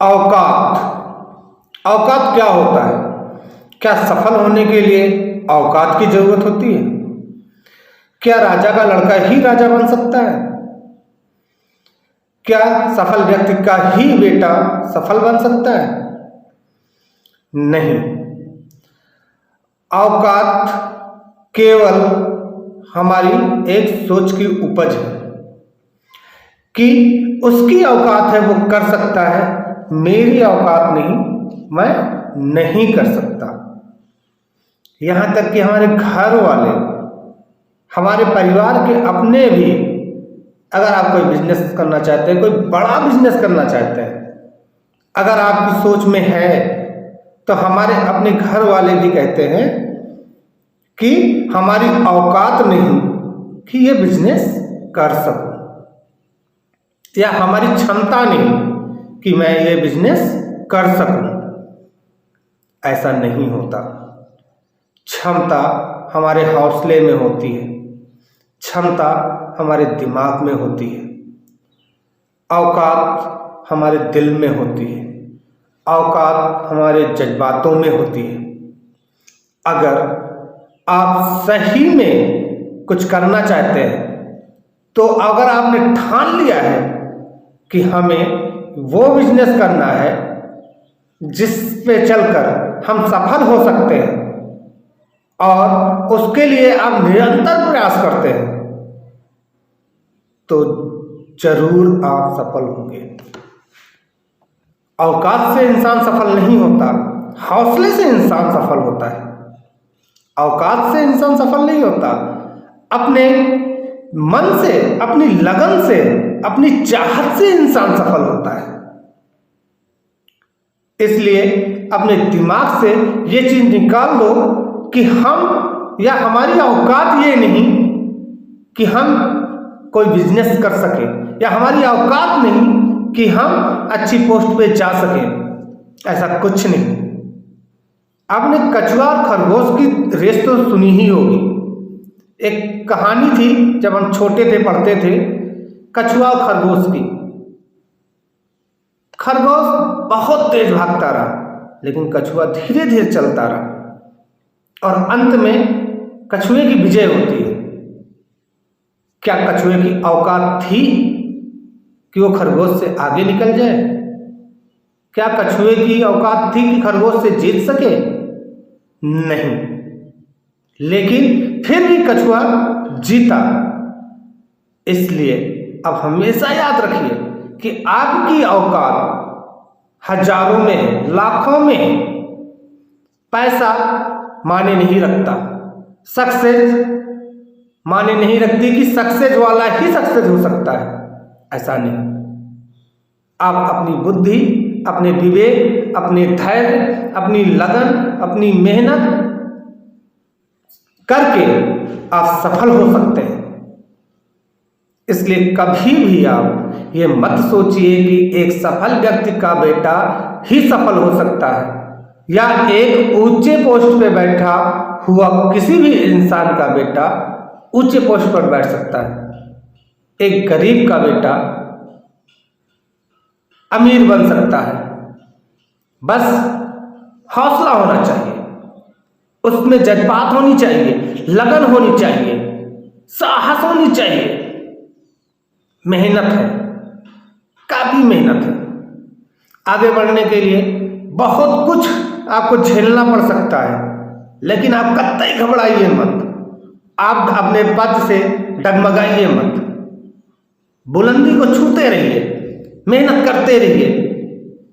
औकात। औकात क्या होता है? क्या सफल होने के लिए औकात की जरूरत होती है? क्या राजा का लड़का ही राजा बन सकता है? क्या सफल व्यक्ति का ही बेटा सफल बन सकता है? नहीं। औकात केवल हमारी एक सोच की उपज है कि उसकी औकात है, वो कर सकता है, मेरी औकात नहीं, मैं नहीं कर सकता। यहां तक कि हमारे घर वाले, हमारे परिवार के अपने भी, अगर आप कोई बिजनेस करना चाहते हैं, कोई बड़ा बिजनेस करना चाहते हैं, अगर आपकी सोच में है, तो हमारे अपने घर वाले भी कहते हैं कि हमारी औकात नहीं कि ये बिजनेस कर सकूं, या हमारी क्षमता नहीं कि मैं ये बिजनेस कर सकूं। ऐसा नहीं होता। क्षमता हमारे हौसले में होती है, क्षमता हमारे दिमाग में होती है, औकात हमारे दिल में होती है, औकात हमारे जज्बातों में होती है। अगर आप सही में कुछ करना चाहते हैं, तो अगर आपने ठान लिया है कि हमें वो बिजनेस करना है जिस पे चलकर हम सफल हो सकते हैं, और उसके लिए आप निरंतर प्रयास करते हैं, तो जरूर आप सफल होंगे। औकात से इंसान सफल नहीं होता, हौसले से इंसान सफल होता है। औकात से इंसान सफल नहीं होता, अपने मन से, अपनी लगन से, अपनी चाहत से इंसान सफल होता है। इसलिए अपने दिमाग से ये चीज निकाल दो कि हम, या हमारी औकात ये नहीं कि हम कोई बिजनेस कर सके, या हमारी औकात नहीं कि हम अच्छी पोस्ट पे जा सके। ऐसा कुछ नहीं। आपने कछुआ और खरगोश की रेस तो सुनी ही होगी। एक कहानी थी जब हम छोटे थे, पढ़ते थे, कछुआ और खरगोश की। खरगोश बहुत तेज भागता रहा, लेकिन कछुआ धीरे धीरे चलता रहा, और अंत में कछुए की विजय होती है। क्या कछुए की औकात थी कि वो खरगोश से आगे निकल जाए? क्या कछुए की औकात थी कि खरगोश से जीत सके? नहीं। लेकिन फिर भी कछुआ जीता। इसलिए अब हमेशा याद रखिए कि आपकी औकात हजारों में, लाखों में। पैसा माने नहीं रखता, सक्सेस माने नहीं रखती कि सक्सेस वाला ही सक्सेस हो सकता है। ऐसा नहीं। आप अपनी बुद्धि, अपने विवेक, अपने धैर्य, अपनी लगन, अपनी मेहनत करके आप सफल हो सकते हैं। इसलिए कभी भी आप ये मत सोचिए कि एक सफल व्यक्ति का बेटा ही सफल हो सकता है, या एक ऊंचे पोस्ट पे बैठा हुआ किसी भी इंसान का बेटा ऊंचे पोस्ट पर बैठ सकता है। एक गरीब का बेटा अमीर बन सकता है। बस हौसला होना चाहिए, उसमें जज्बात होनी चाहिए, लगन होनी चाहिए, साहस होनी चाहिए। मेहनत है, काफी मेहनत है। आगे बढ़ने के लिए बहुत कुछ आपको झेलना पड़ सकता है, लेकिन आप कतई घबराइए मत। आप अपने पद से डगमगाइए मत। बुलंदी को छूते रहिए, मेहनत करते रहिए।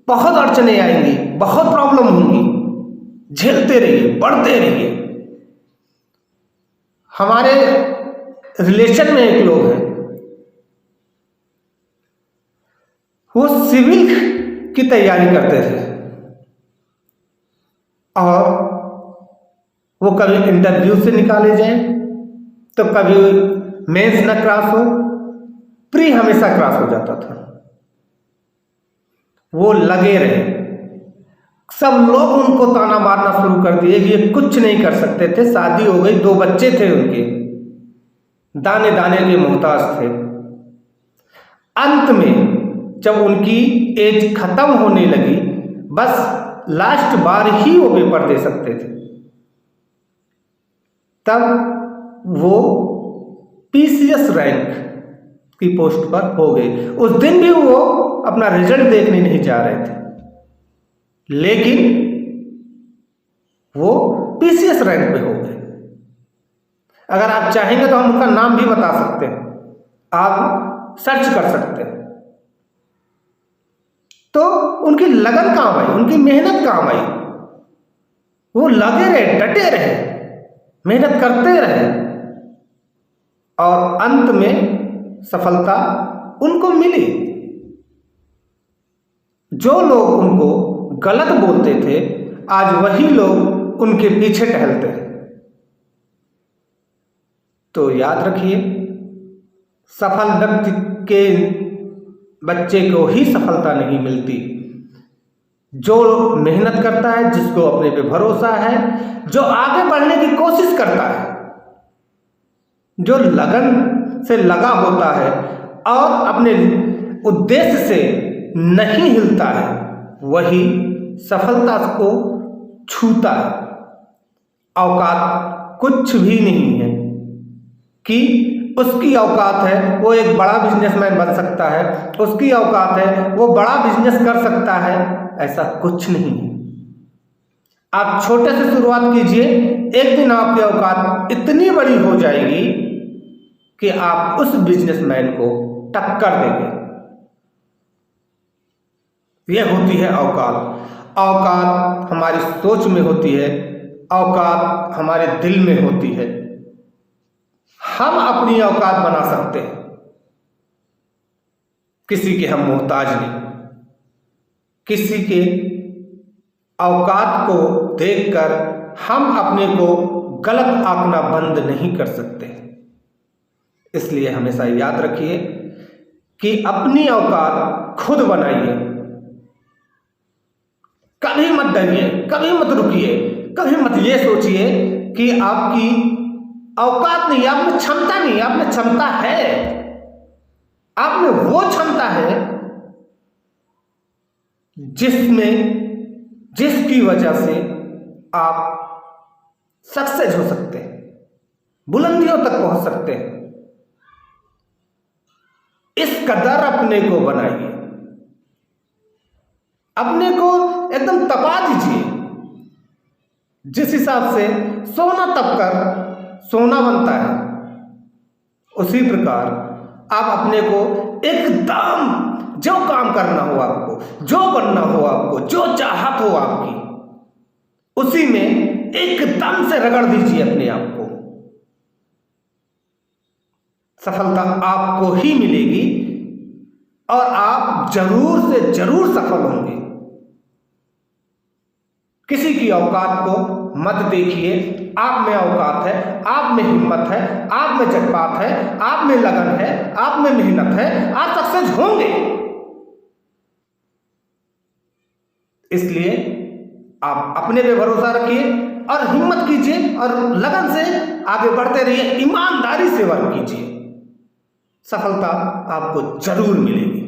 बहुत अड़चने आएंगी, बहुत प्रॉब्लम होंगी, झेलते रहिए, बढ़ते रहिए। हमारे रिलेशन में एक लोग हैं, वो सिविल की तैयारी करते थे, और वो कभी इंटरव्यू से निकाले जाए, तो कभी मेंस न क्रॉस हो, प्री हमेशा क्रॉस हो जाता था। वो लगे रहे, सब लोग उनको ताना मारना शुरू कर दिए कि ये कुछ नहीं कर सकते थे। शादी हो गई, 2 बच्चे थे उनके, दाने दाने के मोहताज थे। अंत में जब उनकी एज खत्म होने लगी, बस लास्ट बार ही वो पेपर दे सकते थे, तब वो पीसीएस रैंक की पोस्ट पर हो गए। उस दिन भी वो अपना रिजल्ट देखने नहीं जा रहे थे, लेकिन वो पीसीएस रैंक पे हो गए। अगर आप चाहेंगे तो हम उनका नाम भी बता सकते हैं, आप सर्च कर सकते हैं। तो उनकी लगन काम आई, उनकी मेहनत काम आई, वो लगे रहे, डटे रहे, मेहनत करते रहे और अंत में सफलता उनको मिली। जो लोग उनको गलत बोलते थे, आज वही लोग उनके पीछे टहलते हैं। तो याद रखिए, सफल व्यक्ति के बच्चे को ही सफलता नहीं मिलती। जो मेहनत करता है, जिसको अपने पे भरोसा है, जो आगे बढ़ने की कोशिश करता है, जो लगन से लगा होता है और अपने उद्देश्य से नहीं हिलता है, वही सफलता को छूता है। औकात कुछ भी नहीं है कि उसकी औकात है वो एक बड़ा बिजनेसमैन बन सकता है, उसकी औकात है वो बड़ा बिजनेस कर सकता है, ऐसा कुछ नहीं है। आप छोटे से शुरुआत कीजिए, एक दिन आपकी औकात इतनी बड़ी हो जाएगी कि आप उस बिजनेसमैन को टक्कर देंगे। यह होती है औकात। औकात हमारी सोच में होती है, औकात हमारे दिल में होती है। हम अपनी औकात बना सकते हैं, किसी के हम मोहताज नहीं। किसी के औकात को देखकर हम अपने को गलत आंकना बंद नहीं कर सकते। इसलिए हमेशा याद रखिए कि अपनी औकात खुद बनाइए। कभी मत डरिए, कभी मत रुकिए, कभी मत ये सोचिए कि आपकी औकात नहीं, आप में क्षमता नहीं, आप में क्षमता है। आप में वो क्षमता है जिसकी वजह से आप सक्सेस हो सकते हैं, बुलंदियों तक पहुंच सकते हैं। इस कदर अपने को बनाइए, अपने को एकदम तपा दीजिए। जिस हिसाब से सोना तपकर सोना बनता है, उसी प्रकार आप अपने को एकदम, जो काम करना हो आपको, जो बनना हो आपको, जो चाहत हो आपकी, उसी में एकदम से रगड़ दीजिए अपने आप को। सफलता आपको ही मिलेगी और आप जरूर से जरूर सफल होंगे। किसी की औकात को मत देखिए। आप में औकात है, आप में हिम्मत है, आप में जज्बात है, आप में लगन है, आप में मेहनत है, आप सक्सेस होंगे। इसलिए आप अपने पे भरोसा रखिए और हिम्मत कीजिए और लगन से आगे बढ़ते रहिए, ईमानदारी से वर्क कीजिए। सफलता आपको जरूर मिलेगी।